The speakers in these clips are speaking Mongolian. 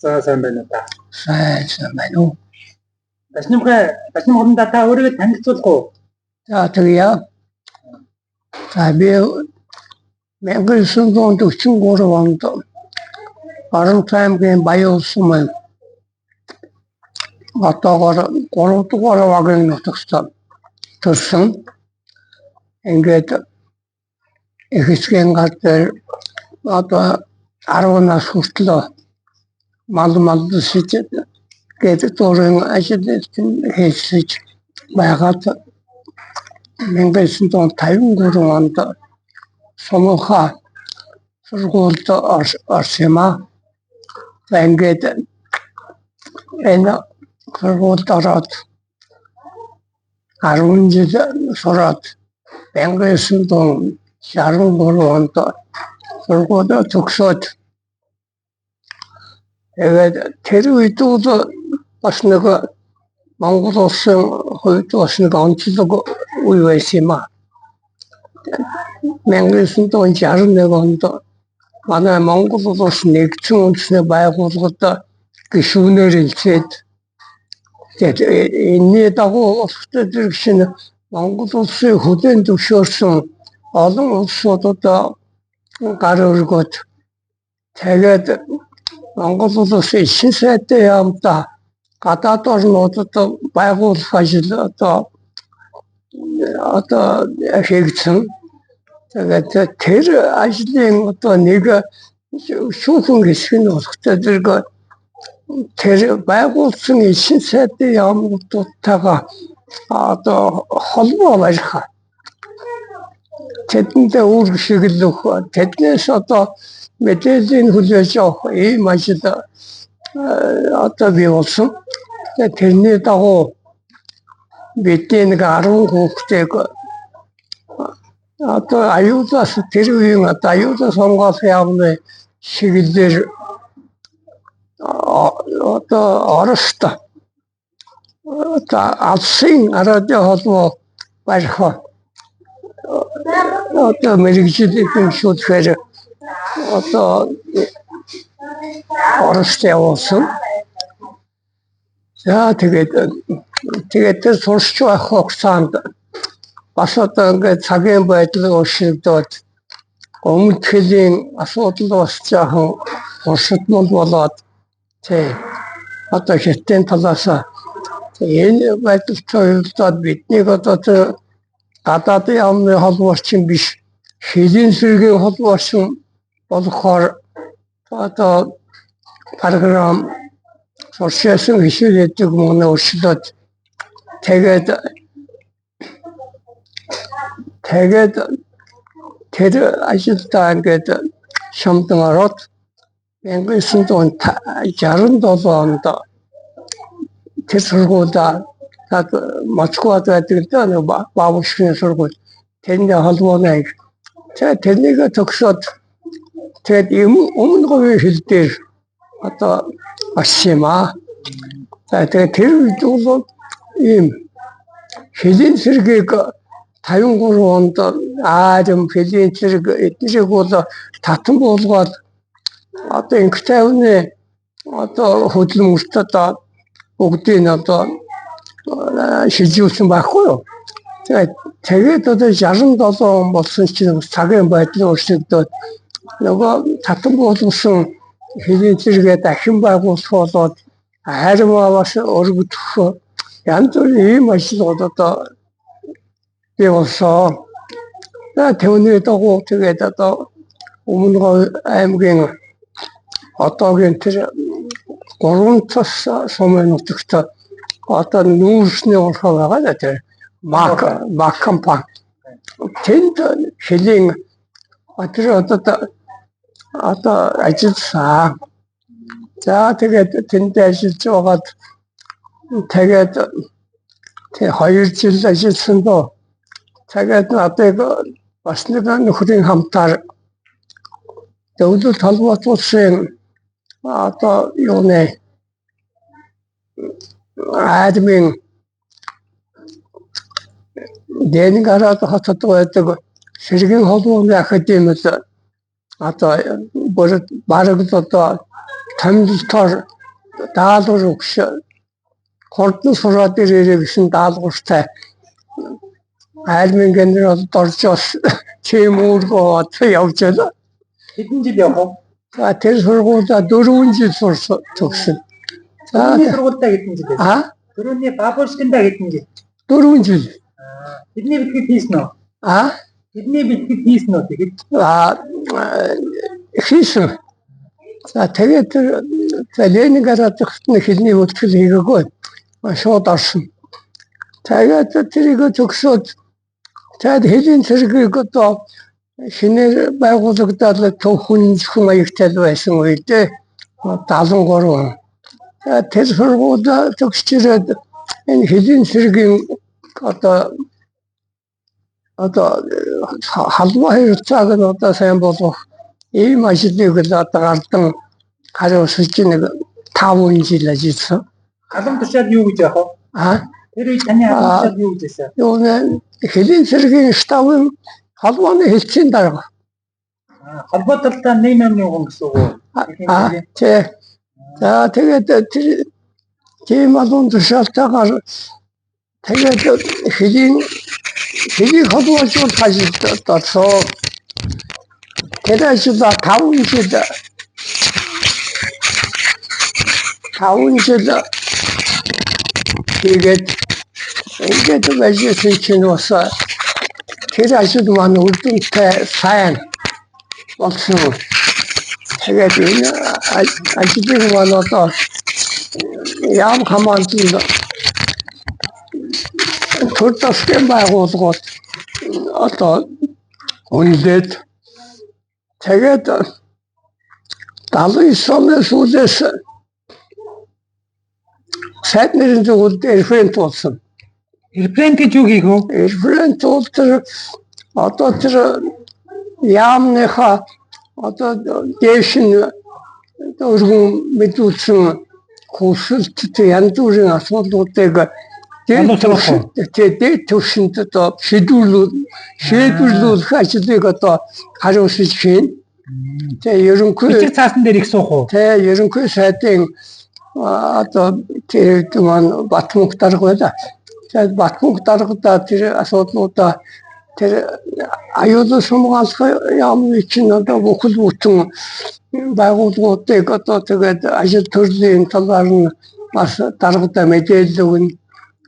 За сайн байна да. сайн байна уу. Дашним хоорондоо та өөрийгөө танилцуулах уу? За тэгье. За би 1943 онд Баруун аймгийн Баян улсын маань одоогоор 3 дугаар вагийн нутагт төрсөн. Ингээд их хэсгийн гал дээр одоо 10 нас хүртэл мал шижээд гэдэг төрийн ажил хийж байгаад 1953 онд Сомоха сургуульд орсон. Ингээд энэ сургуульд ороод 10 жил сураад 1963 онд сургууль төгсөөд тэгээд тэр үед бас нэг Монгол улсын хувьд бас нэг онцлог үе байсан юм аа. 1961 онд манай Монгол улс нэгдсэн үндэсний байгууллагад гишүүнээр илчээд энэний дагуу улстай шинэ Монгол улсын хүлээн зөвшөөрсөн олон улсуудад гар өргөд тэгээд Монгол улсын ишин сайдын яамдаа гадаад орнуудад байгуулах ажил одоо хийгдсэн. Тэгээд тэр ажлын одоо нэг шүүхэн хэсэг нь болохтой тэр байгуулсан ишин сайдын яамнуудтайгаа одоо холбоо барих. Тэдэндээ үр шиглэх, тэднээс одоо мэдээллийн хүлээж авах ийм ажил одоо бий болсон. Тэрний дагуу бидний нэг 10 хүүхдийг одоо аюулаас тэр үеийн одоо аюулаас хамгаалах яамны шиглэлээр одоо Оросд алсын радио холбоо барих одоо мэрэгжлийн шүүхээр одоо Оросд явуулсан. За тэгээд тэр сурч байх хугацаанд бас одоо ингээд цагийн байдлыг өөрчлөгдөөд өмнөд хөлийн асуудал бас жаахан уршигдмал болоод одоо хятадын талаас энэ байдалтай хувьдад биднийг одоо гадаадын яамны холбоорчин биш хөлийн сэргийн холбоорчин болохоор одоо програм сурчсан хишээдэг мөн өөрчлөлт тэгээд тэр ажилдаа ингээд шамдан ороод 1967 онд тэр сургуульд Москвад байдаг баавчны сургууль тэрний холбооны тэрнийг төгсөөд тэгээд өмнө говийн хил дээр одоо орсон юм аа. Тэгээд тэр үед бол ийм хөлийн цэргийг 53 онд хөлийн цэрэг эднэрийг бол татан болгоод одоо инктайвны одоо хөдөлмөртөд бүгдийг одоо шилжүүлсэн байхгүй юу. Тэгээд одоо 67 он болсон чинь цагийн байдал өөрчлөгдөөд нөгөө татан болгосон хөлийн цэрэгээ дахин байгуулах болоод харьмаа бас өргөдөх янз бүрийн ийм ажлууд одоо бий болсон. Түүний дагуу тэгээд одоо өмнө аймгийн одоогийн тэр 3 цус сумын нутагт одоо нүүрсний урхаа байгаа тэр Мак компани. Тэнд хөлийн одоо ажилласан. За тэгээд тэнд ажиллаж байгаад тэгээд 2 жил ажилласан доо. Тэгээд надад бас нэг нөхрийн хамтаар зөвлөлт холбоотуулсан одоо юуны админ Дэнигараад хотод байдаг сэргийн холбооны академид одоо бараг одоо томилолтоор даалгавар өгч хурдан сураад ирээрэй гэсэн даалгавартай айлмын генералд орж бас тийм үүргөө явж байна. Хэдэн жил явах вэ? За тэр сургуультай 4 жил төгсөн. Түрүүний сургуультай хэдэн жил байсан? А? Түрүүний Бабурскиндаа хэдэн жил? 4 жил. Тэдний бэлтгэл хийсэн үү? А? Тэдний бэлтгэл хийсэн үү тэгээд? Хийсэн. За тэгээд Ленинград хотны хэлний бэлтгэл хийгээгүй. Шууд орсон. Тэгээд тэрийг төгсөөд тэгээд хэлийн цэргийг одоо шинээр байгуулагдаад төв хүн зөвхөн маягтай байсан үедээ 73 он. Тэгээд тэр сургууль төгсчирээд энэ хэлийн цэргийн одоо халдвар хэрэгцээг нь одоо сайн болгох ийм ажлыг л одоо гардан хариуцж нэг 5 жил ажилласан. Алам тушаал юу гэж яах вэ? А? Тэр үед таны алам тушаал юу гэж байсан? Юу нэ хэлийн цэргийн штабын халдварны хэлтсийн дарга. Холбоо талтай нэг номны хүн гэсэн үг үү? Тий. За тэгээд тийм алам тушаалтайгаар тэгээд хэлийн холбоочвол ажиллаад одоо тэр ажиллаа 5 жил тэгээд ингээд ажилласан чинь бас тэр ажил маань үрдөнтэй сайн болсон. Тэгээд энэ ажлыг маань одоо яам хамаанд төр тасгын байгууллагууд одоо үнэлээд тэгээд 79 оны сүүлээс сайд нэрийн зөвлөлд референт болсон. Референт гэж юу хийх вэ? Референт бол тэр одоо тэр яамныхаа одоо дэшин өргөн мэдүүлсэн хүсэлт янз бүрийн асуудлуудыг дээд түвшинд одоо шийдвэрлүүлэх ажлыг одоо хариуцж байна. Тэгээ ерөнхий бичиг цаасан дээр их суух уу? Тэгээ ерөнхий сайдын одоо тэр маань Батмунх дарга байлаа. Тэгээд Батмунх даргадаа тэр асуудлуудаа тэр аюулгүй сумгаалах яамны чинь одоо бүхэл бүтэн байгууллагуудыг одоо тэгээд ажил төрлийн талаар нь бас даргадаа мэдээлэл өгнө.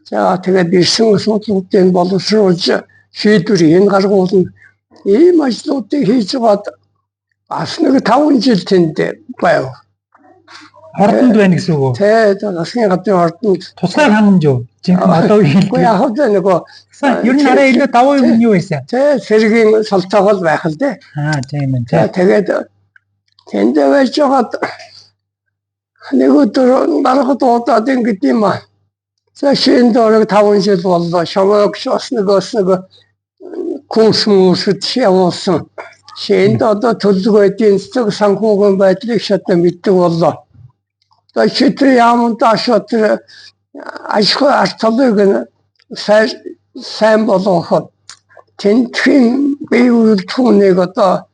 За тэгээд ирсэн асуудлуудыг боловсруулж шийдвэр гаргуулна. Ийм ажлуудыг хийж байгаад бас нэг 5 жил тэнд байв. Ордонд байна гэсэн үг үү? Тэ засгийн газрын ордонд тусгай хангамж юу? Жинхэнэ одоо үгүй яг л нөгөө ер нь арай илүү давуу юм юу байсан? Тэ цэргийн солилцоогол байх л дээ. Тийм ээ. Тэгээд тэнд байж байгаад нэг өдөр дарахад удаад ингэдэм юм аа. За шинэ дөрөг 5 жил боллоо. Шамаагч бас нэг курс мөрсөд явуулсан. Шинэ одоо төлөвлөгөөний зөв санхүүгийн байдлыг шатна мэддэг боллоо. За шийдвэр яамд ашигт ашиг артлыг сайн болгоход тэнцгийн бие үйлдвэрийг одоо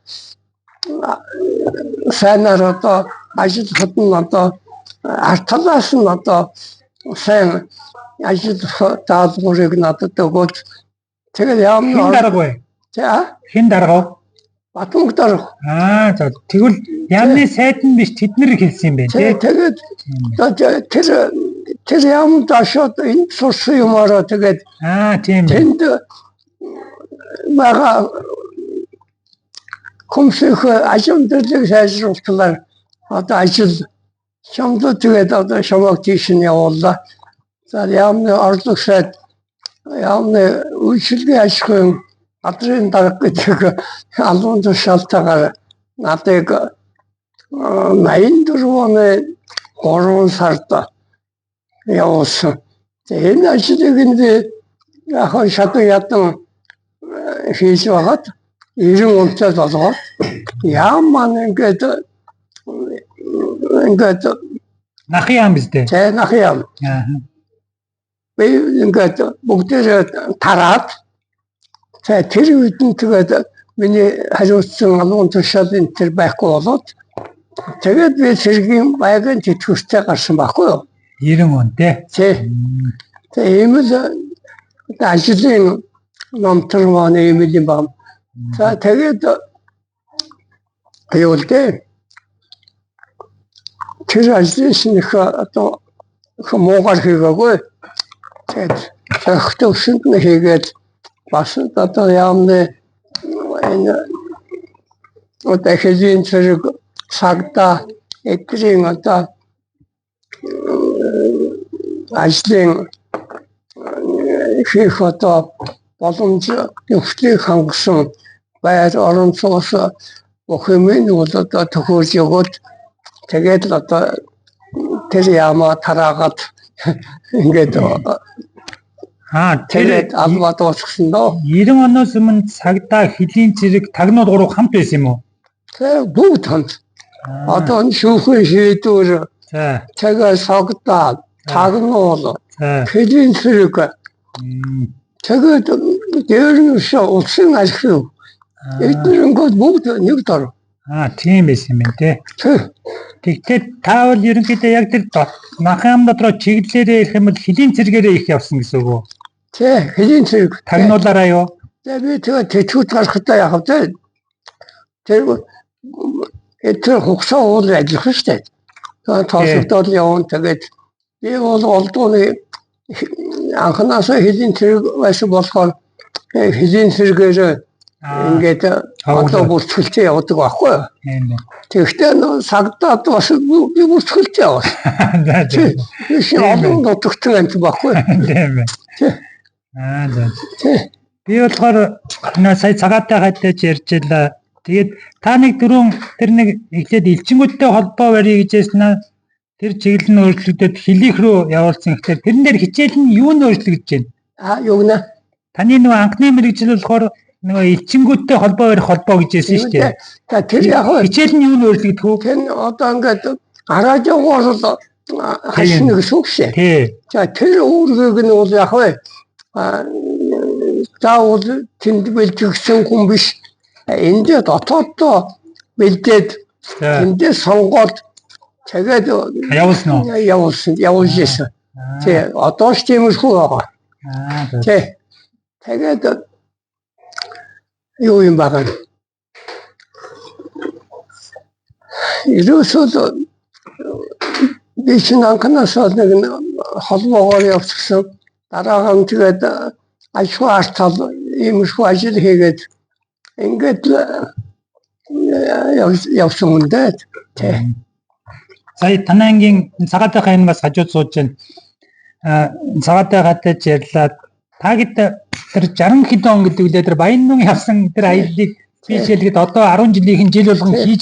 сайнаар одоо ажиллахад нь одоо артлаас нь одоо сайн ажил даалгаврыг надад өгөөд тэгээд яамны дарга бай. За хэн дарга? Батмунх дарга. За тэгвэл яамны сайд нь биш тэд нэр хэлсэн юм байна тий. Тэгээд тэр яамд ашигт энэ сурсан юмараа тэгээд тийм ээ. Тэнд бага комсөх ажил төрлөг сайжруулалтаар одоо ажил шамдаа тэгээд одоо шамаг тийш нь явууллаа. За яамны орлого сайд яамны үйлчлэгийн ашигын адрын дарга гэдэг албан тушаалтайгаар надыг 84 оны 3 сард явуулсан. Энэ ажлыг нь яг шатан ядан хийж байгаад 90 онцой болгоод яам маань ингээд нах яам биз дээ. Тэ нах яам. Би ингээд бүгдээ тараад тэр үед нь тэгээд миний хариуцсан албан тушаалын тэр байхгүй болоод Тэгээд би цэргийн байгаан тэтгэвчтэй гарсан байхгүй юу? 90 он тий. Тэгээ ийм л ажлын номтор маань ийм л юм байна. За тэгээд юу л дээ. Тэр ажлын шинэх одоо муугар хийгээгүй. Тэгээд цахилт өсөнд нь хийгээд бас одоо яамны энэ одоо хэзээ зэрэг цагта эдрийн одоо ажлын хийх одоо боломж нөхцөлийг хангасан байр орон сууц бүх юм бол одоо төхөөрж өгөөд тэгээд л одоо тэр яамаа тараагаад ингээд тэгээд албад уусгасан доо. 90 оноос өмнө цагдаа хөлийн цэрэг тагнууд гурав хамт байсан юм уу? Тэгээд бүгд хамт. Одоо энэ шүүхийн шийдвэр тэгээд цагдаа тагнуул хөлийн цэрэг тэгээд дээр нь улсын ашиг эднэрнгүүд бүгд нэг дор. Тийм байсан юм тий. Тэгтээ таавал ерөнхийдөө яг тэр махан дотроо чиглэлээрээ ирэх юм бол хөлийн цэргээрээ их явсан гэсэн үг үү? Тий, хөлийн цэрэг тагнуулаараа юу? Тэгээд би тэгээд тэтгэвч гарахтаа яах вэ? Тэр хугацаа уул ажиллах шүү дээ. Тоосогдол явна тэгээд би бол олдооны анханасаа хөлийн цэрэг байсан болохоор хөлийн цэрэгээр ингээд одоо бүртгэлтэй явдаг байхгүй юу? Тэгэхдээ сагдаад бас би бүртгэлтэй яваа. Тийм олон дутагтай юм байхгүй юу? Би болохоор сая цагаатай хатаж ярьжлаа. Тэгээд та нэг дөрөв тэр нэг эхлээд элчингүүдтэй холбоо барья гэжсэн нь тэр чиглэл нь өөрчлөгдөд хөлийнх рүү явуулсан гэхээр тэрэн дээр хичээл нь юу нь өөрчлөгдөж байна? Юу нэ? Таны нөгөө анхны мэргэжил болохоор нөгөө элчингүүдтэй холбоо барих холбоо гэжсэн шүү дээ. Тэр яг хичээл нь юу нь өөрчлөгдөх вэ? Тэр одоо ингээд гараажгаар л хашна гэсэн үг шээ. За тэр үүргийг нь бол яг вэ заавал тэнд бэлтгэсэн хүн биш. Энд дотооддоо бэлдээд эндээ сонгоод тэгээд явуулсан уу? Явуулжсэн. Тий, одоо ч тиймэрхүү байгаа. Тий. Тэгээд юу юм байгаа. Ерөөсөө би чинь анханасаа нэг холбоогоор явчихсан. Дараахан тэгээд ажил артал иймэрхүү ажил хийгээд ингээд явсан юм дээ. Тий. Сая танангийн цагаатай хайн бас хажууд сууж байна. Цагаатай хатаж ярьлаа. Та хэд тэр 60 хэд он гэдэг үлээ тэр Баян нүн явсан тэр аяллыг би жишээлгээд одоо 10 жилийн жил болгон хийж